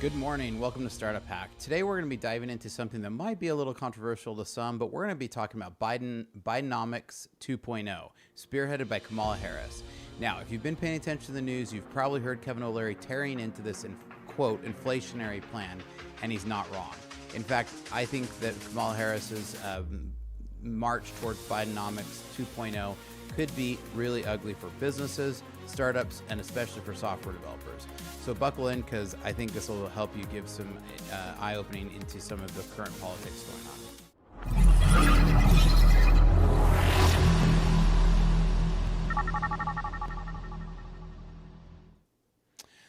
Good morning. Welcome to Startup Hack. Today we're going to be diving into something that might be a little controversial to some, but we're going to be talking about Bidenomics 2.0, spearheaded by Kamala Harris. Now, if you've been paying attention to the news, you've probably heard Kevin O'Leary tearing into this, quote, inflationary plan, and he's not wrong. In fact, I think that Kamala Harris's march towards Bidenomics 2.0 could be really ugly for businesses, startups, and especially for software developers. So buckle in, because I think this will help you give some eye-opening into some of the current politics going on.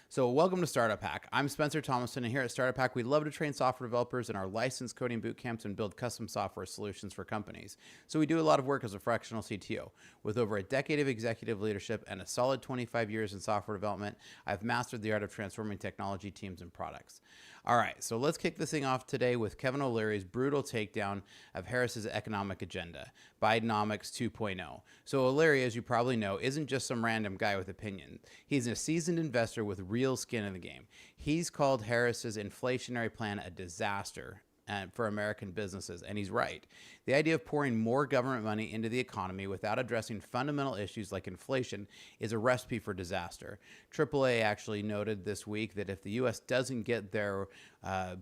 So welcome to Startup Hack. I'm Spencer Thomason, and here at Startup Hack, we love to train software developers in our licensed coding boot camps and build custom software solutions for companies. So we do a lot of work as a fractional CTO. With over a decade of executive leadership and a solid 25 years in software development, I've mastered the art of transforming technology teams and products. All right, so let's kick this thing off today with Kevin O'Leary's brutal takedown of Harris's economic agenda, Bidenomics 2.0. So O'Leary, as you probably know, isn't just some random guy with opinion. He's a seasoned investor with real skin in the game. He's called Harris's inflationary plan a disaster for American businesses, and he's right. The idea of pouring more government money into the economy without addressing fundamental issues like inflation is a recipe for disaster. AAA actually noted this week that if the U.S. doesn't get their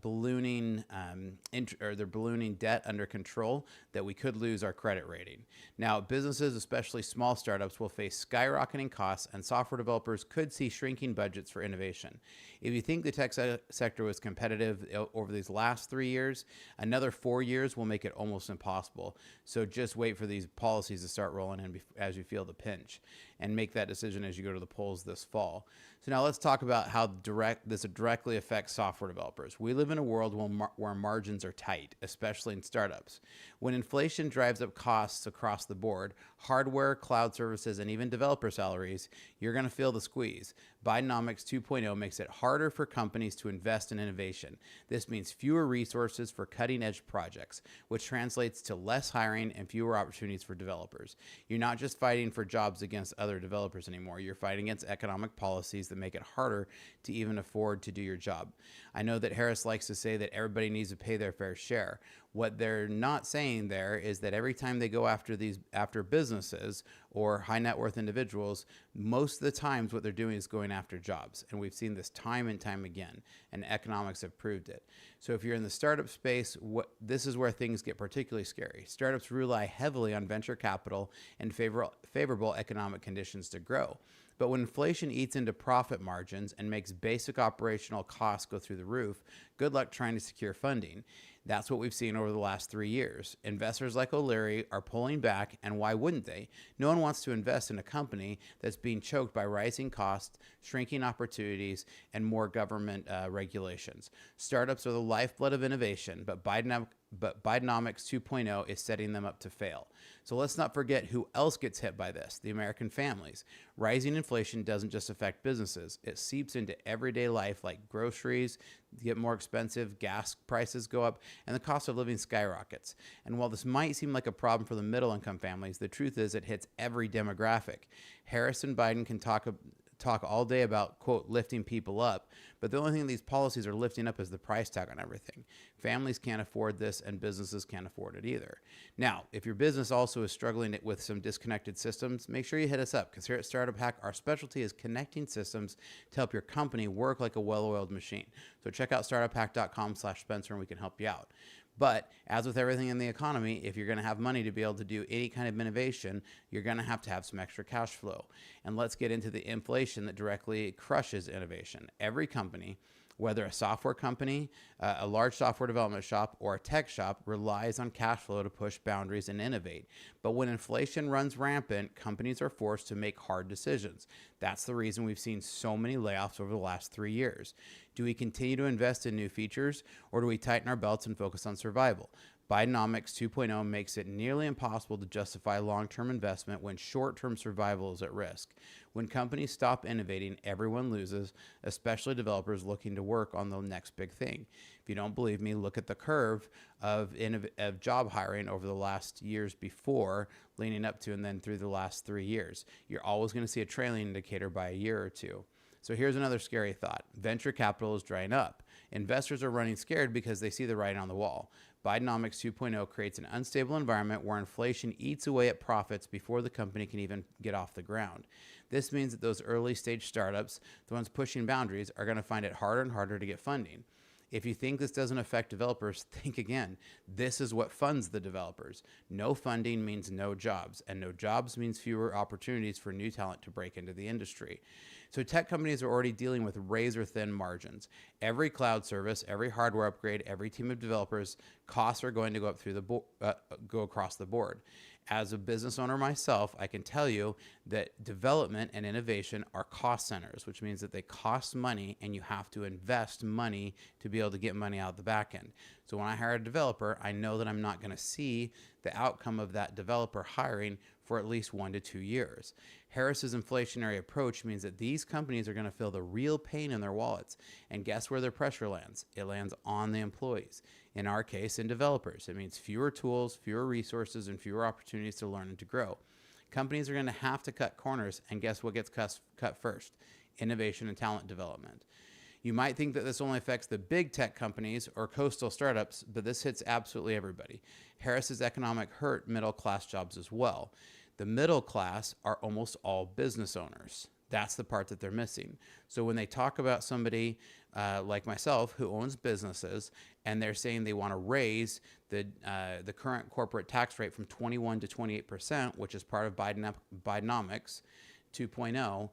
ballooning debt under control, that we could lose our credit rating. Now, businesses, especially small startups, will face skyrocketing costs, and software developers could see shrinking budgets for innovation. If you think the tech sector was competitive over these last 3 years, another 4 years will make it almost impossible. So just wait for these policies to start rolling in as you feel the pinch, and make that decision as you go to the polls this fall. So now let's talk about how this directly affects software developers. We live in a world where margins are tight, especially in startups. When inflation drives up costs across the board, hardware, cloud services, and even developer salaries, you're going to feel the squeeze. Bidenomics 2.0 makes it harder for companies to invest in innovation. This means fewer resources for cutting-edge projects, which translates to less hiring and fewer opportunities for developers. You're not just fighting for jobs against other developers anymore. You're fighting against economic policies that make it harder to even afford to do your job. I know that Harris likes to say that everybody needs to pay their fair share. What they're not saying there is that every time they go after businesses or high net worth individuals, most of the times what they're doing is going after jobs. And we've seen this time and time again, and economics have proved it. So if you're in the startup space, this is where things get particularly scary. Startups rely heavily on venture capital and favorable economic conditions to grow. But when inflation eats into profit margins and makes basic operational costs go through the roof, good luck trying to secure funding. That's what we've seen over the last 3 years. Investors like O'Leary are pulling back, and why wouldn't they? No one wants to invest in a company that's being choked by rising costs, shrinking opportunities, and more government regulations. Startups are the lifeblood of innovation, but Bidenomics 2.0 is setting them up to fail. So let's not forget who else gets hit by this: the American families. Rising inflation doesn't just affect businesses. It seeps into everyday life, like groceries get more expensive, gas prices go up, and the cost of living skyrockets. And while this might seem like a problem for the middle income families, the truth is it hits every demographic. Harris and Biden can talk all day about, quote, lifting people up, but the only thing these policies are lifting up is the price tag on everything. Families can't afford this, and businesses can't afford it either. Now, if your business also is struggling with some disconnected systems, make sure you hit us up, because here at Startup Hack, our specialty is connecting systems to help your company work like a well-oiled machine. So check out startuphack.com/Spencer, and we can help you out. But as with everything in the economy, if you're going to have money to be able to do any kind of innovation, you're going to have some extra cash flow. And let's get into the inflation that directly crushes innovation. Every company, whether a software company, a large software development shop, or a tech shop, relies on cash flow to push boundaries and innovate. But when inflation runs rampant, companies are forced to make hard decisions. That's the reason we've seen so many layoffs over the last 3 years. Do we continue to invest in new features, or do we tighten our belts and focus on survival? Bidenomics 2.0 makes it nearly impossible to justify long-term investment when short-term survival is at risk. When companies stop innovating, everyone loses, especially developers looking to work on the next big thing. If you don't believe me, look at the curve of job hiring over the last years before, leading up to, and then through the last 3 years. You're always going to see a trailing indicator by a year or two. So here's another scary thought. Venture capital is drying up. Investors are running scared because they see the writing on the wall. Bidenomics 2.0 creates an unstable environment where inflation eats away at profits before the company can even get off the ground. This means that those early stage startups, the ones pushing boundaries, are going to find it harder and harder to get funding. If you think this doesn't affect developers, think again. This is what funds the developers. No funding means no jobs, and no jobs means fewer opportunities for new talent to break into the industry. So tech companies are already dealing with razor-thin margins. Every cloud service, every hardware upgrade, every team of developers, costs are going to go up through go across the board. As a business owner myself, I can tell you that development and innovation are cost centers, which means that they cost money and you have to invest money to be able to get money out the back end. So when I hire a developer, I know that I'm not going to see the outcome of that developer hiring for at least 1 to 2 years. Harris's inflationary approach means that these companies are going to feel the real pain in their wallets. And guess where their pressure lands? It lands on the employees. In our case, in developers. It means fewer tools, fewer resources, and fewer opportunities to learn and to grow. Companies are going to have to cut corners, and guess what gets cut first? Innovation and talent development. You might think that this only affects the big tech companies or coastal startups, but this hits absolutely everybody. Harris's economic hurt middle-class jobs as well. The middle class are almost all business owners. That's the part that they're missing. So when they talk about somebody like myself who owns businesses and they're saying they want to raise the current corporate tax rate from 21 to 28%, which is part of Bidenomics 2.0,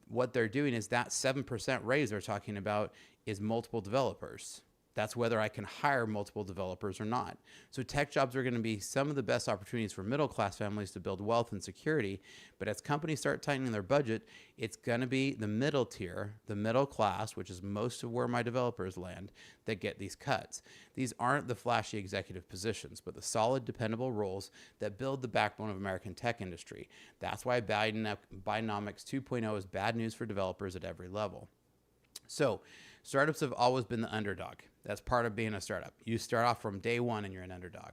what they're doing is that 7% raise they're talking about is multiple developers. That's whether I can hire multiple developers or not. So tech jobs are going to be some of the best opportunities for middle-class families to build wealth and security. But as companies start tightening their budget, it's going to be the middle tier, the middle class, which is most of where my developers land, that get these cuts. These aren't the flashy executive positions, but the solid, dependable roles that build the backbone of American tech industry. That's why Bidenomics 2.0 is bad news for developers at every level. So startups have always been the underdog. That's part of being a startup. You start off from day one and you're an underdog.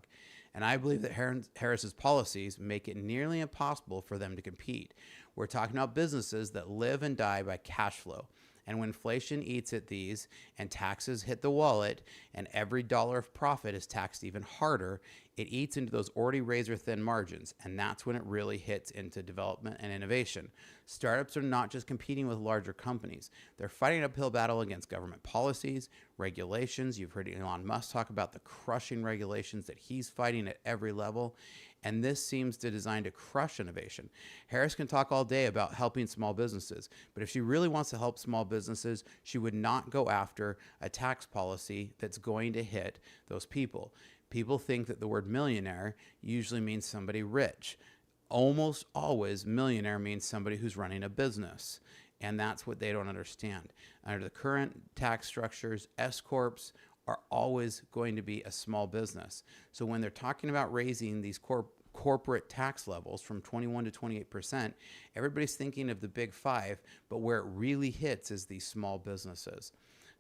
And I believe that Harris's policies make it nearly impossible for them to compete. We're talking about businesses that live and die by cash flow. And when inflation eats at these and taxes hit the wallet and every dollar of profit is taxed even harder, it eats into those already razor-thin margins. And that's when it really hits into development and innovation. Startups are not just competing with larger companies. They're fighting an uphill battle against government policies, regulations. You've heard Elon Musk talk about the crushing regulations that he's fighting at every level. And this seems to design to crush innovation. Harris can talk all day about helping small businesses, but if she really wants to help small businesses, she would not go after a tax policy that's going to hit those people. People think that the word millionaire usually means somebody rich. Almost always, millionaire means somebody who's running a business. And that's what they don't understand. Under the current tax structures, S-corps are always going to be a small business. So when they're talking about raising these corporate tax levels from 21 to 28%, everybody's thinking of the big five, but where it really hits is these small businesses.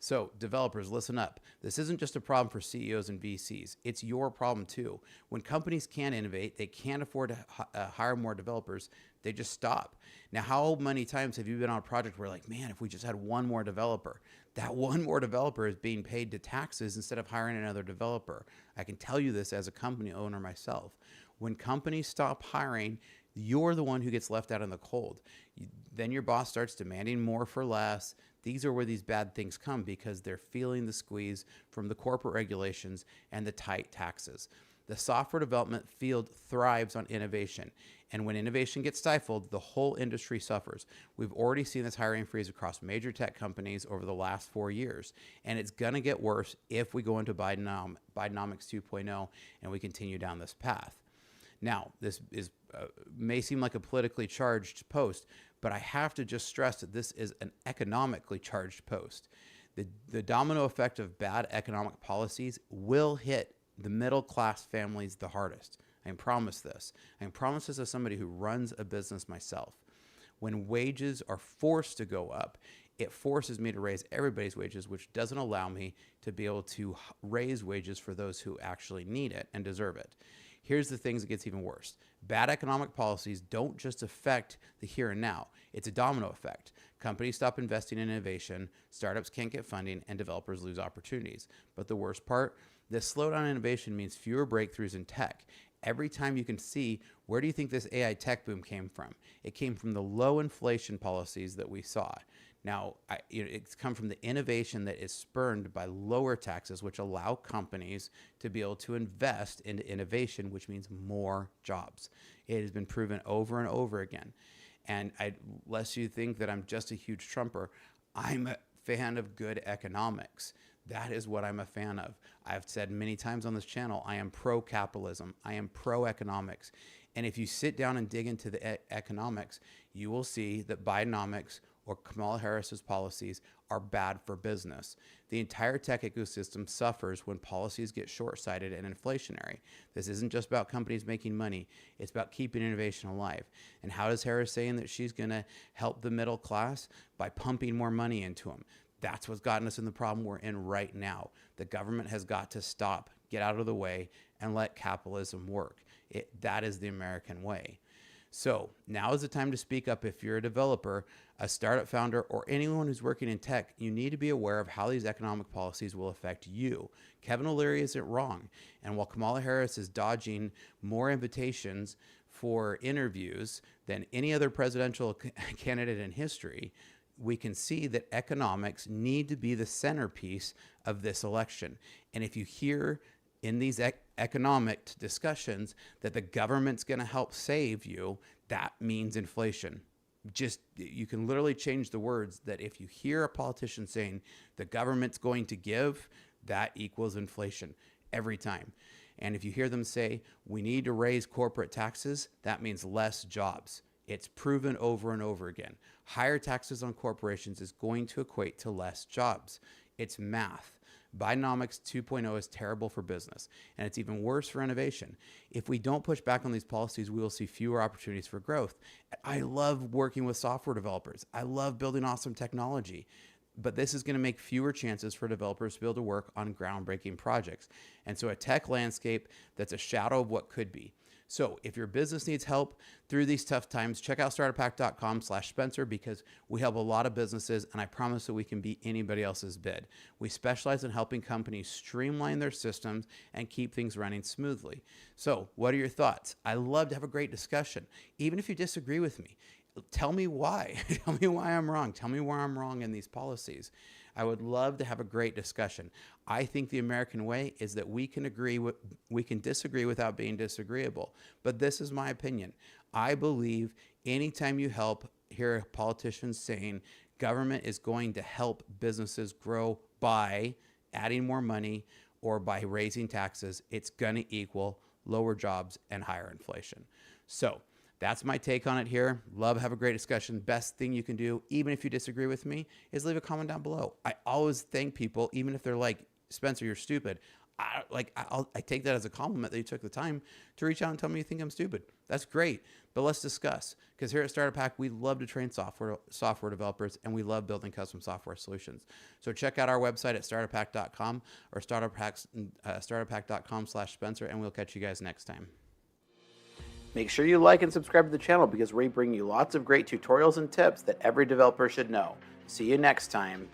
So developers, listen up. This isn't just a problem for CEOs and VCs. It's your problem too. When companies can't innovate, they can't afford to hire more developers, they just stop. Now, how many times have you been on a project where like, man, if we just had one more developer, that one more developer is being paid to taxes instead of hiring another developer? I can tell you this as a company owner myself. When companies stop hiring, you're the one who gets left out in the cold. Then your boss starts demanding more for less. These are where these bad things come because they're feeling the squeeze from the corporate regulations and the tight taxes. The software development field thrives on innovation. And when innovation gets stifled, the whole industry suffers. We've already seen this hiring freeze across major tech companies over the last 4 years. And it's going to get worse if we go into Bidenomics 2.0 and we continue down this path. Now, this may seem like a politically charged post, but I have to just stress that this is an economically charged post. The domino effect of bad economic policies will hit the middle class families the hardest. I can promise this. I can promise this as somebody who runs a business myself. When wages are forced to go up, it forces me to raise everybody's wages, which doesn't allow me to be able to raise wages for those who actually need it and deserve it. Here's the things that gets even worse. Bad economic policies don't just affect the here and now. It's a domino effect. Companies stop investing in innovation, startups can't get funding, and developers lose opportunities. But the worst part, this slowdown in innovation means fewer breakthroughs in tech. Every time you can see, where do you think this AI tech boom came from? It came from the low inflation policies that we saw. Now, it's come from the innovation that is spurned by lower taxes, which allow companies to be able to invest into innovation, which means more jobs. It has been proven over and over again. And lest you think that I'm just a huge Trumper, I'm a fan of good economics. That is what I'm a fan of. I've said many times on this channel, I am pro-capitalism. I am pro-economics. And if you sit down and dig into the economics, you will see that Bidenomics or Kamala Harris's policies are bad for business. The entire tech ecosystem suffers when policies get short-sighted and inflationary. This isn't just about companies making money. It's about keeping innovation alive. And how does Harris saying that she's going to help the middle class? By pumping more money into them. That's what's gotten us in the problem we're in right now. The government has got to stop, get out of the way, and let capitalism work. That is the American way. So now is the time to speak up. If you're a developer, a startup founder, or anyone who's working in tech, you need to be aware of how these economic policies will affect you. Kevin O'Leary isn't wrong. And while Kamala Harris is dodging more invitations for interviews than any other presidential candidate in history, we can see that economics need to be the centerpiece of this election. And if you hear in these economic discussions that the government's going to help save you, that means inflation. You can literally change the words. That if you hear a politician saying the government's going to give, that equals inflation every time. And if you hear them say we need to raise corporate taxes, that means less jobs. It's proven over and over again. Higher taxes on corporations is going to equate to less jobs. It's math. Bidenomics 2.0 is terrible for business, and it's even worse for innovation. If we don't push back on these policies, we will see fewer opportunities for growth. I love working with software developers. I love building awesome technology, but this is going to make fewer chances for developers to be able to work on groundbreaking projects. And so a tech landscape that's a shadow of what could be. So if your business needs help through these tough times, check out starterpack.com/Spencer, because we help a lot of businesses, and I promise that we can beat anybody else's bid. We specialize in helping companies streamline their systems and keep things running smoothly. So what are your thoughts? I love to have a great discussion. Even if you disagree with me, tell me why. Tell me why I'm wrong. Tell me where I'm wrong in these policies. I would love to have a great discussion. I think the American way is that we can disagree without being disagreeable. But this is my opinion. I believe anytime you hear politicians saying government is going to help businesses grow by adding more money or by raising taxes, it's going to equal lower jobs and higher inflation. So that's my take on it here. Love to have a great discussion. Best thing you can do, even if you disagree with me, is leave a comment down below. I always thank people, even if they're like, Spencer, you're stupid. I take that as a compliment that you took the time to reach out and tell me you think I'm stupid. That's great, but let's discuss. Because here at Startup Hack, we love to train software developers, and we love building custom software solutions. So check out our website at startuphack.com or startuphack.com/Spencer, and we'll catch you guys next time. Make sure you like and subscribe to the channel, because we bring you lots of great tutorials and tips that every developer should know. See you next time.